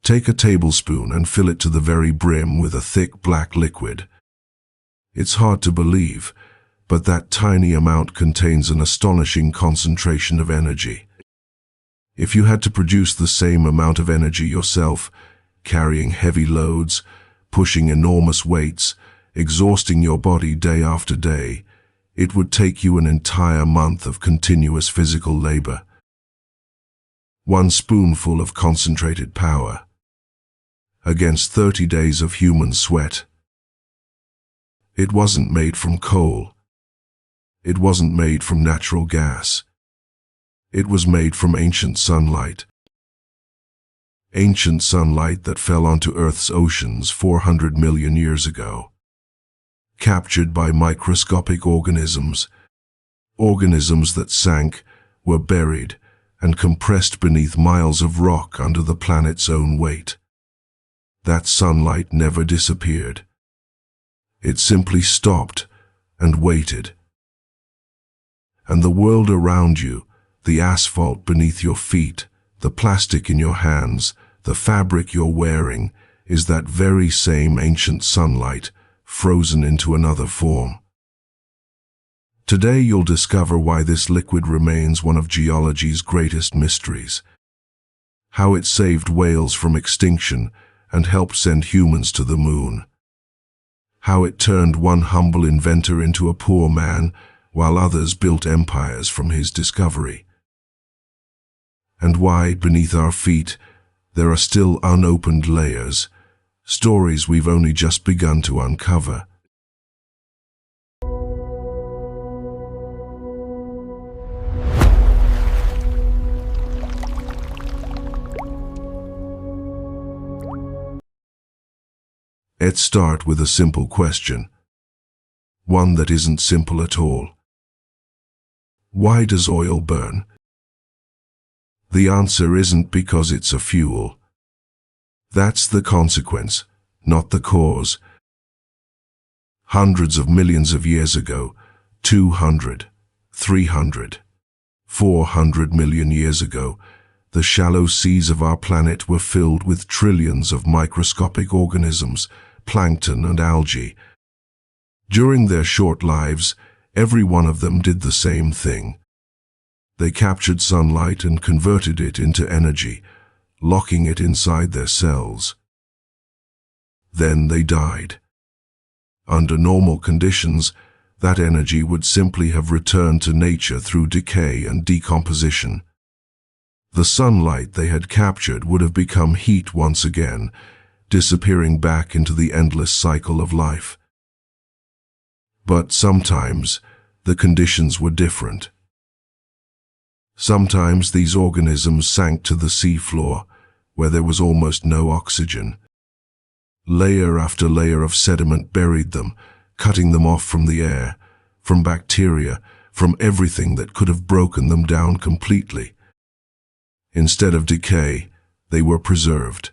Take a tablespoon and fill it to the very brim with a thick black liquid. It's hard to believe, but that tiny amount contains an astonishing concentration of energy. If you had to produce the same amount of energy yourself, carrying heavy loads, pushing enormous weights, exhausting your body day after day, it would take you an entire month of continuous physical labor. One spoonful of concentrated power against 30 days of human sweat. It wasn't made from coal. It wasn't made from natural gas. It was made from ancient sunlight. Ancient sunlight that fell onto Earth's oceans 400 million years ago. Captured by microscopic organisms. Organisms that sank, were buried, and compressed beneath miles of rock under the planet's own weight. That sunlight never disappeared. It simply stopped and waited. And the world around you, the asphalt beneath your feet, the plastic in your hands, the fabric you're wearing, is that very same ancient sunlight, frozen into another form. Today you'll discover why this liquid remains one of geology's greatest mysteries. How it saved whales from extinction and helped send humans to the moon. How it turned one humble inventor into a poor man, while others built empires from his discovery. And why, beneath our feet, there are still unopened layers, stories we've only just begun to uncover. Let's start with a simple question. One that isn't simple at all. Why does oil burn? The answer isn't because it's a fuel. That's the consequence, not the cause. Hundreds of millions of years ago, 200, 300, 400 million years ago, the shallow seas of our planet were filled with trillions of microscopic organisms, plankton and algae. During their short lives, every one of them did the same thing. They captured sunlight and converted it into energy, locking it inside their cells. Then they died. Under normal conditions, that energy would simply have returned to nature through decay and decomposition. The sunlight they had captured would have become heat once again, disappearing back into the endless cycle of life. But sometimes, the conditions were different. Sometimes these organisms sank to the seafloor, where there was almost no oxygen. Layer after layer of sediment buried them, cutting them off from the air, from bacteria, from everything that could have broken them down completely. Instead of decay, they were preserved.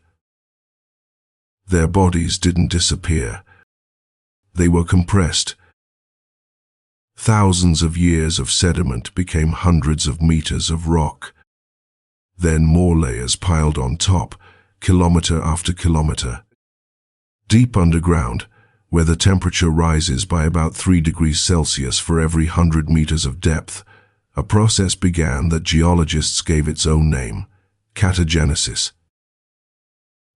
Their bodies didn't disappear. They were compressed. Thousands of years of sediment became hundreds of meters of rock. Then more layers piled on top, kilometer after kilometer. Deep underground, where the temperature rises by about 3 degrees Celsius for every 100 meters of depth, a process began that geologists gave its own name, catagenesis.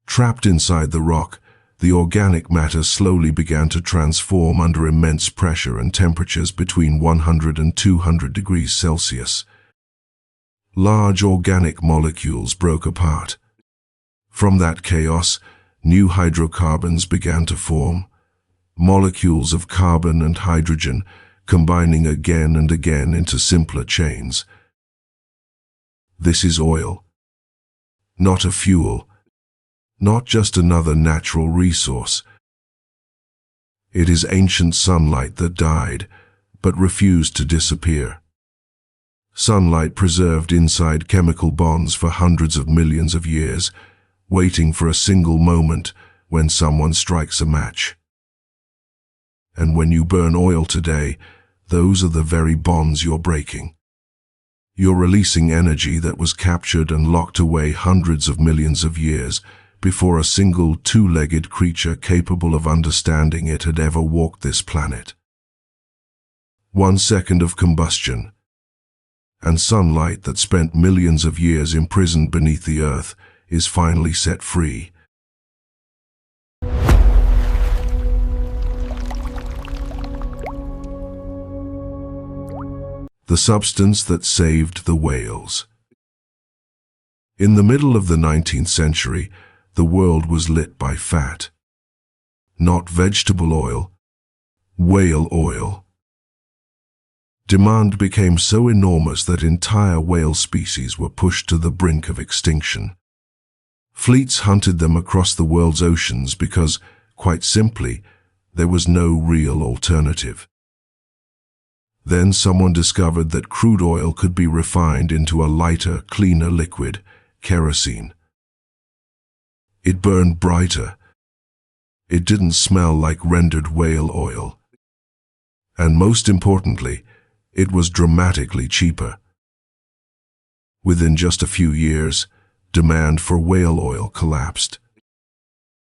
Trapped inside the rock, the organic matter slowly began to transform under immense pressure and temperatures between 100 and 200 degrees Celsius. Large organic molecules broke apart. From that chaos, new hydrocarbons began to form, molecules of carbon and hydrogen combining again and again into simpler chains. This is oil. Not a fuel. Not just another natural resource. It is ancient sunlight that died, but refused to disappear. Sunlight preserved inside chemical bonds for hundreds of millions of years, waiting for a single moment when someone strikes a match. And when you burn oil today, those are the very bonds you're breaking. You're releasing energy that was captured and locked away hundreds of millions of years before a single two-legged creature capable of understanding it had ever walked this planet. 1 second of combustion, and sunlight that spent millions of years imprisoned beneath the earth is finally set free. The substance that saved the whales. In the middle of the 19th century, the world was lit by fat. Not vegetable oil, whale oil. Demand became so enormous that entire whale species were pushed to the brink of extinction. Fleets hunted them across the world's oceans because, quite simply, there was no real alternative. Then someone discovered that crude oil could be refined into a lighter, cleaner liquid, kerosene. It burned brighter. It didn't smell like rendered whale oil. And most importantly, it was dramatically cheaper. Within just a few years, demand for whale oil collapsed.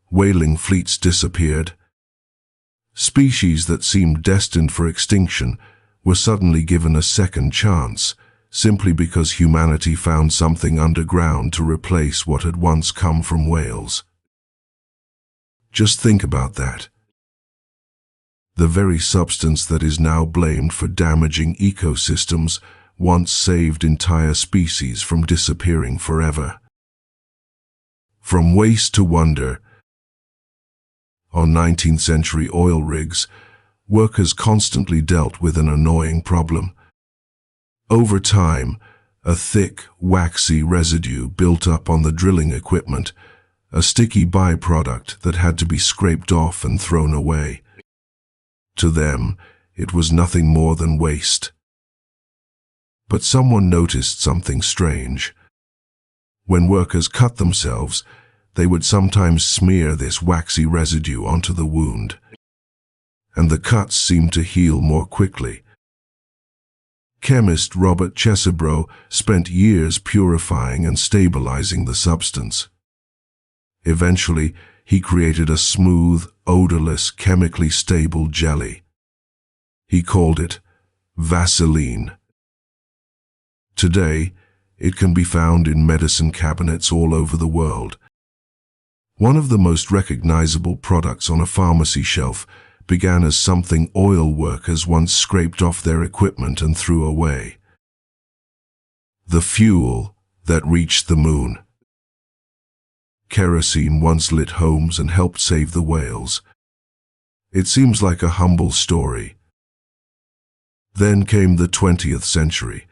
Whaling fleets disappeared. Species that seemed destined for extinction were suddenly given a second chance, simply because humanity found something underground to replace what had once come from whales. Just think about that. The very substance that is now blamed for damaging ecosystems once saved entire species from disappearing forever. From waste to wonder. On 19th century oil rigs, workers constantly dealt with an annoying problem. Over time, a thick, waxy residue built up on the drilling equipment, a sticky byproduct that had to be scraped off and thrown away. To them, it was nothing more than waste. But someone noticed something strange. When workers cut themselves, they would sometimes smear this waxy residue onto the wound, and the cuts seemed to heal more quickly. Chemist Robert Chesebro spent years purifying and stabilizing the substance. Eventually, he created a smooth, odorless, chemically stable jelly. He called it Vaseline. Today, it can be found in medicine cabinets all over the world. One of the most recognizable products on a pharmacy shelf began as something oil workers once scraped off their equipment and threw away. The fuel that reached the moon. Kerosene once lit homes and helped save the whales. It seems like a humble story. Then came the 20th century.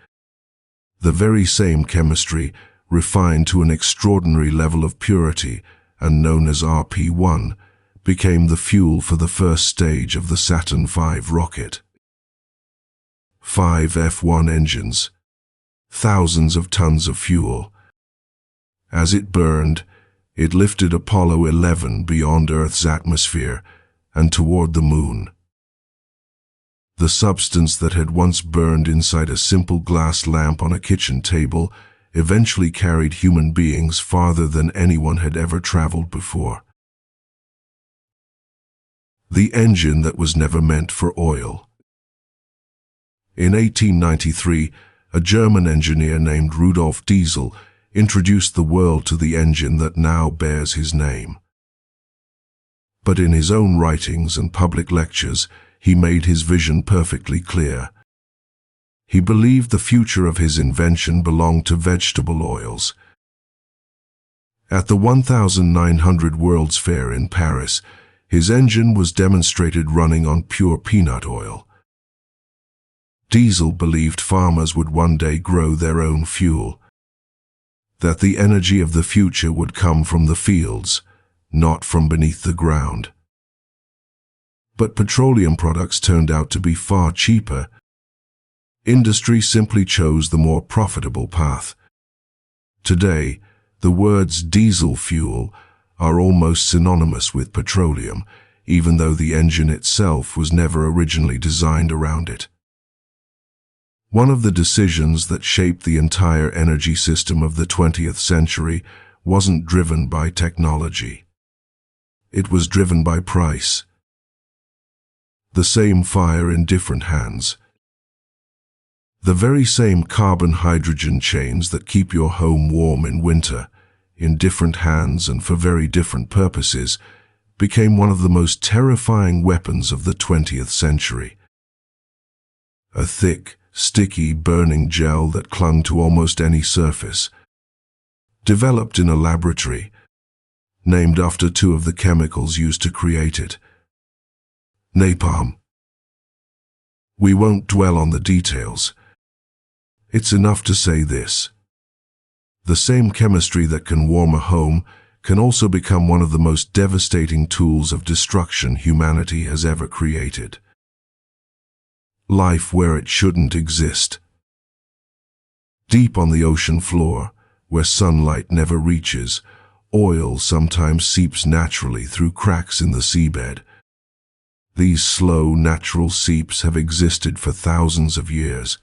The very same chemistry, refined to an extraordinary level of purity and known as RP1, became the fuel for the first stage of the Saturn V rocket. 5 F1 engines, thousands of tons of fuel. As it burned, it lifted Apollo 11 beyond Earth's atmosphere and toward the moon. The substance that had once burned inside a simple glass lamp on a kitchen table eventually carried human beings farther than anyone had ever traveled before. The engine that was never meant for oil. In 1893, a German engineer named Rudolf Diesel introduced the world to the engine that now bears his name. But in his own writings and public lectures, he made his vision perfectly clear. He believed the future of his invention belonged to vegetable oils. At the 1900 World's Fair in Paris, his engine was demonstrated running on pure peanut oil. Diesel believed farmers would one day grow their own fuel, that the energy of the future would come from the fields, not from beneath the ground. But petroleum products turned out to be far cheaper. Industry simply chose the more profitable path. Today, the words diesel fuel are almost synonymous with petroleum, even though the engine itself was never originally designed around it. One of the decisions that shaped the entire energy system of the 20th century wasn't driven by technology. It was driven by price. The same fire in different hands. The very same carbon-hydrogen chains that keep your home warm in winter, in different hands and for very different purposes, became one of the most terrifying weapons of the 20th century. A thick, sticky, burning gel that clung to almost any surface. Developed in a laboratory, named after two of the chemicals used to create it. Napalm. We won't dwell on the details. It's enough to say this. The same chemistry that can warm a home can also become one of the most devastating tools of destruction humanity has ever created. Life where it shouldn't exist. Deep on the ocean floor, where sunlight never reaches, oil sometimes seeps naturally through cracks in the seabed. These slow, natural seeps have existed for thousands of years.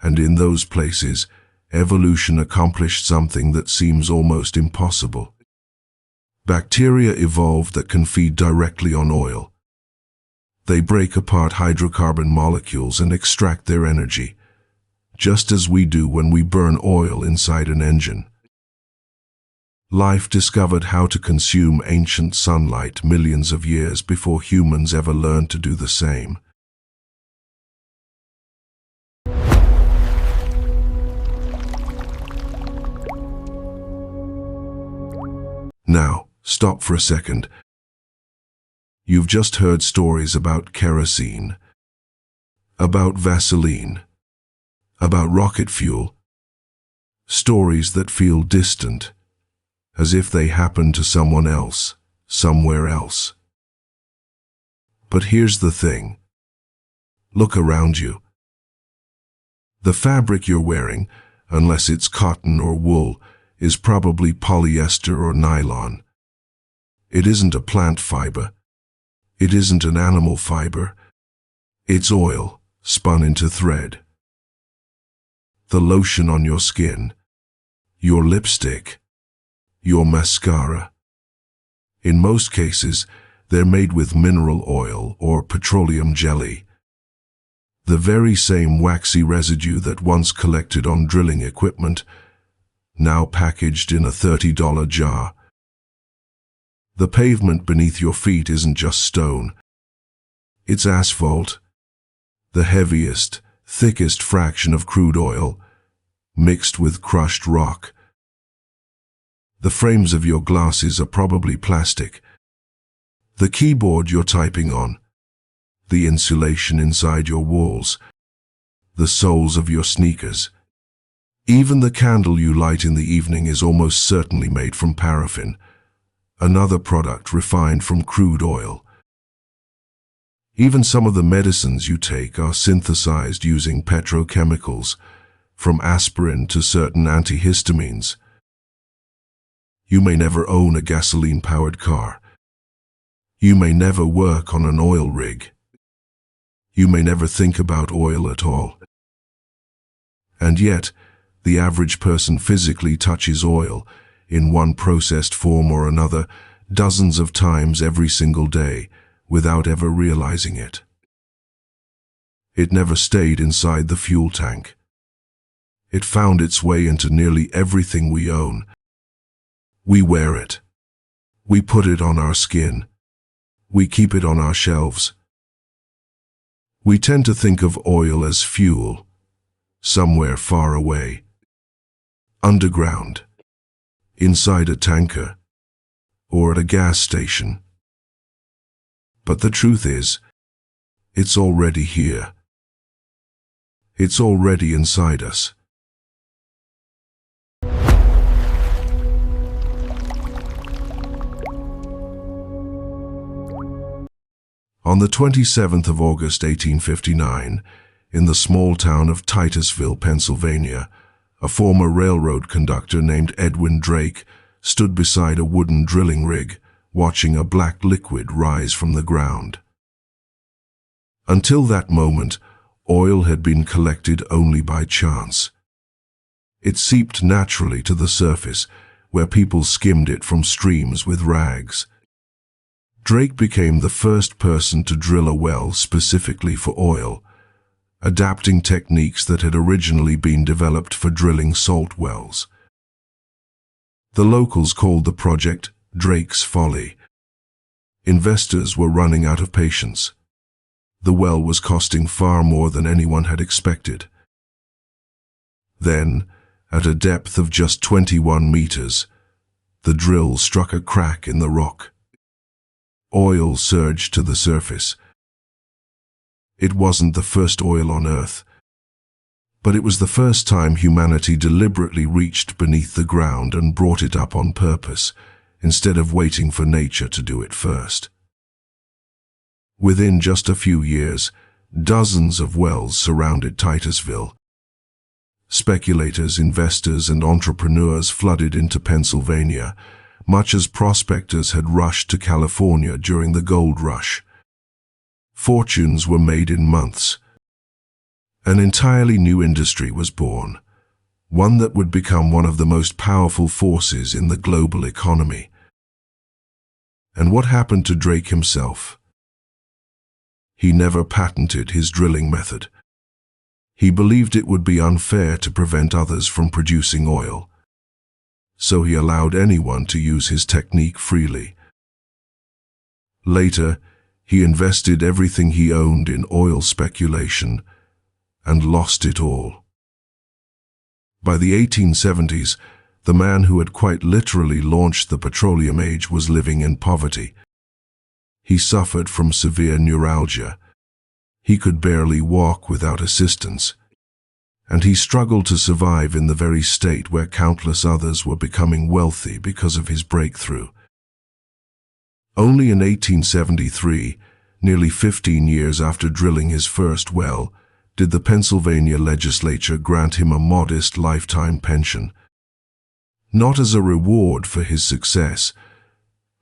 And in those places, evolution accomplished something that seems almost impossible. Bacteria evolved that can feed directly on oil. They break apart hydrocarbon molecules and extract their energy, just as we do when we burn oil inside an engine. Life discovered how to consume ancient sunlight millions of years before humans ever learned to do the same. Now, stop for a second. You've just heard stories about kerosene, about Vaseline, about rocket fuel. Stories that feel distant, as if they happened to someone else, somewhere else. But here's the thing. Look around you. The fabric you're wearing, unless it's cotton or wool, is probably polyester or nylon. It isn't a plant fiber. It isn't an animal fiber. It's oil, spun into thread. The lotion on your skin, your lipstick, your mascara. In most cases, they're made with mineral oil or petroleum jelly. The very same waxy residue that once collected on drilling equipment, now packaged in a $30 jar. The pavement beneath your feet isn't just stone. It's asphalt, the heaviest, thickest fraction of crude oil, mixed with crushed rock. The frames of your glasses are probably plastic. The keyboard you're typing on, the insulation inside your walls, the soles of your sneakers. Even the candle you light in the evening is almost certainly made from paraffin, another product refined from crude oil. Even some of the medicines you take are synthesized using petrochemicals, from aspirin to certain antihistamines. You may never own a gasoline-powered car. You may never work on an oil rig. You may never think about oil at all. And yet, the average person physically touches oil, in one processed form or another, dozens of times every single day, without ever realizing it. It never stayed inside the fuel tank. It found its way into nearly everything we own. We wear it. We put it on our skin. We keep it on our shelves. We tend to think of oil as fuel, somewhere far away, underground, inside a tanker, or at a gas station. But the truth is, it's already here. It's already inside us. On the 27th of August 1859, in the small town of Titusville, Pennsylvania, a former railroad conductor named Edwin Drake stood beside a wooden drilling rig, watching a black liquid rise from the ground. Until that moment, oil had been collected only by chance. It seeped naturally to the surface, where people skimmed it from streams with rags. Drake became the first person to drill a well specifically for oil, adapting techniques that had originally been developed for drilling salt wells. The locals called the project Drake's Folly. Investors were running out of patience. The well was costing far more than anyone had expected. Then, at a depth of just 21 meters, the drill struck a crack in the rock. Oil surged to the surface. It wasn't the first oil on Earth, but it was the first time humanity deliberately reached beneath the ground and brought it up on purpose, instead of waiting for nature to do it first. Within just a few years, dozens of wells surrounded Titusville. Speculators, investors, and entrepreneurs flooded into Pennsylvania, much as prospectors had rushed to California during the gold rush. Fortunes were made in months. An entirely new industry was born, one that would become one of the most powerful forces in the global economy. And what happened to Drake himself? He never patented his drilling method. He believed it would be unfair to prevent others from producing oil, so he allowed anyone to use his technique freely. Later, he invested everything he owned in oil speculation and lost it all. By the 1870s, the man who had quite literally launched the petroleum age was living in poverty. He suffered from severe neuralgia. He could barely walk without assistance, and he struggled to survive in the very state where countless others were becoming wealthy because of his breakthrough. Only in 1873, nearly 15 years after drilling his first well, did the Pennsylvania legislature grant him a modest lifetime pension. Not as a reward for his success,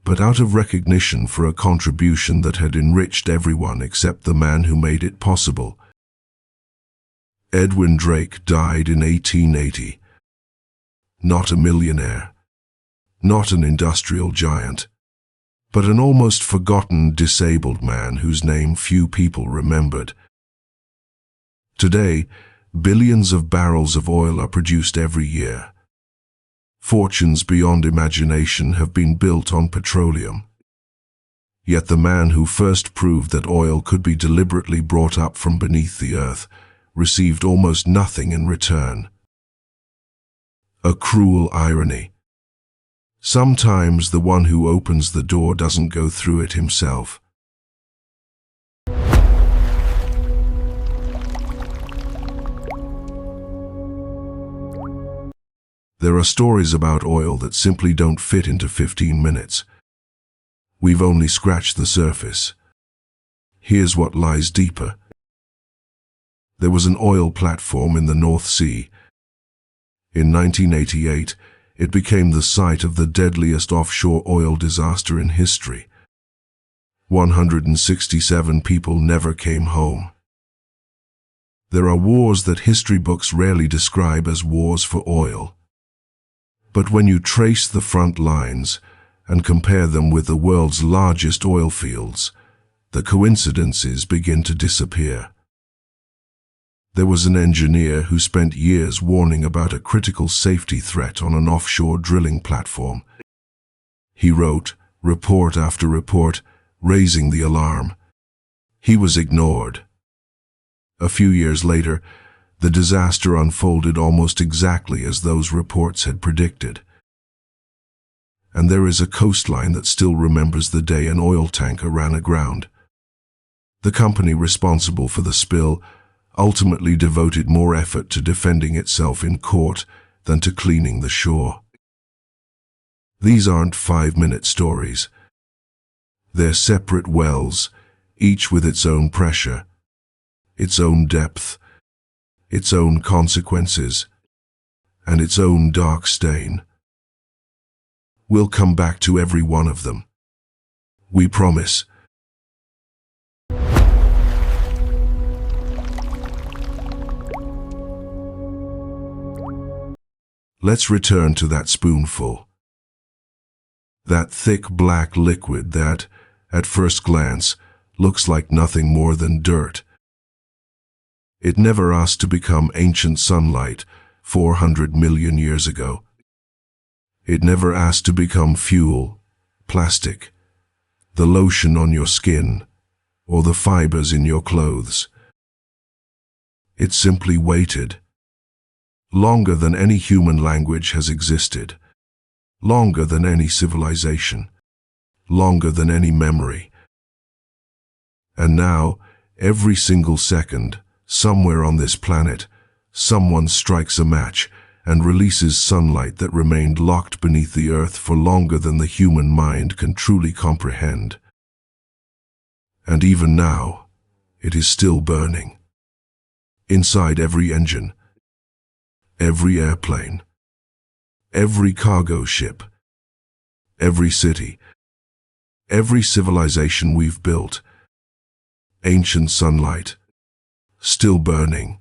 but out of recognition for a contribution that had enriched everyone except the man who made it possible. Edwin Drake died in 1880. Not a millionaire, not an industrial giant, but an almost forgotten disabled man whose name few people remembered. Today, billions of barrels of oil are produced every year. Fortunes beyond imagination have been built on petroleum. Yet the man who first proved that oil could be deliberately brought up from beneath the earth received almost nothing in return. A cruel irony. Sometimes the one who opens the door doesn't go through it himself. There are stories about oil that simply don't fit into 15 minutes. We've only scratched the surface. Here's what lies deeper. There was an oil platform in the North Sea. In 1988, it became the site of the deadliest offshore oil disaster in history. 167 people never came home. There are wars that history books rarely describe as wars for oil. But when you trace the front lines and compare them with the world's largest oil fields, the coincidences begin to disappear. There was an engineer who spent years warning about a critical safety threat on an offshore drilling platform. He wrote report after report, raising the alarm. He was ignored. A few years later, the disaster unfolded almost exactly as those reports had predicted. And there is a coastline that still remembers the day an oil tanker ran aground. The company responsible for the spill ultimately devoted more effort to defending itself in court than to cleaning the shore. These aren't 5-minute stories. They're separate wells, each with its own pressure, its own depth, its own consequences, and its own dark stain. We'll come back to every one of them. We promise. Let's return to that spoonful. That thick black liquid that, at first glance, looks like nothing more than dirt. It never asked to become ancient sunlight 400 million years ago. It never asked to become fuel, plastic, the lotion on your skin, or the fibers in your clothes. It simply waited. Longer than any human language has existed. Longer than any civilization. Longer than any memory. And now, every single second, somewhere on this planet, someone strikes a match and releases sunlight that remained locked beneath the earth for longer than the human mind can truly comprehend. And even now, it is still burning. Inside every engine, every airplane, every cargo ship, every city, every civilization we've built, ancient sunlight, still burning.